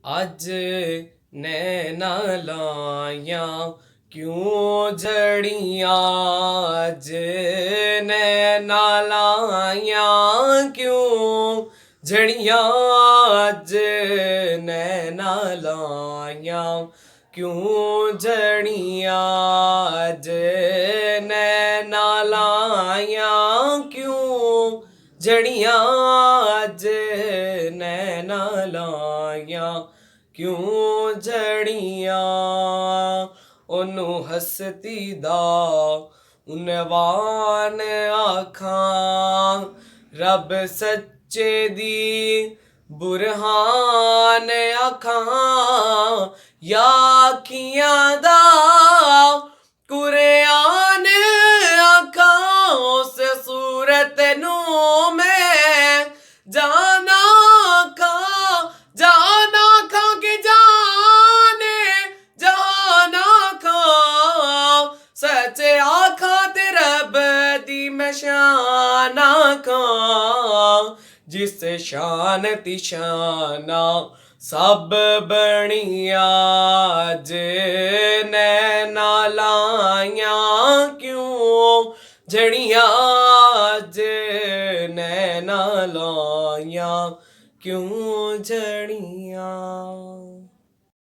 ਅੱਜ ਨੈਣਾ ਲਾਈਆਂ ਕਿਉਂ ਜੜੀਆਂ, ਅੱਜ ਨੈਣਾ ਲਾਈਆਂ ਕਿਉਂ ਜੜੀਆਂ, ਅੱਜ ਨੈਣਾ ਲਾਈਆਂ ਕਿਉਂ ਜੜੀਆਂ, ਅੱਜ ਨੈਣਾ ਲਾਈਆਂ ਕਿਉਂ ਜੜੀਆਂ, ਅੱਜ ਨੈਣਾ ਲਾਈਆਂ ਕਿਉਂ ਜੜੀਆਂ। ਉਹਨੂੰ ਹਸਤੀ ਦਾ ਉਨਵਾਨ ਆਖਾਂ, ਰੱਬ ਸੱਚੇ ਦੀ ਬੁਰਹਾਨ ਆਖਾਂ, ਯਾ ਅੱਖੀਆਂ ਦਾ ਕੁਰਆਨ ਆਖਾਂ। ਉਸ ਸੂਰਤ ਨੂੰ ਮੈਂ ਜਾਨਾ ਖਾਂ ਕਿ ਜਾਨਾ ਖਾਂ, ਸੱਚ ਆਖਾਂ ਤੇ ਰੱਬ ਦੀ ਮੈਂ ਸ਼ਾਨ ਆਖਾਂ, ਜਿਸ ਸ਼ਾਨ ਤੀ ਸ਼ਾਨਾ ਸਭ ਬਣੀਆਂ, ਅੱਜ ਨੈਣਾ ਲਾਈਆਂ ਕਿਉਂ ਜੜੀਆਂ, ਅੱਜ ਨੈਣਾ ਲਾਈਆਂ ਕਿਉਂ ਜੜੀਆਂ।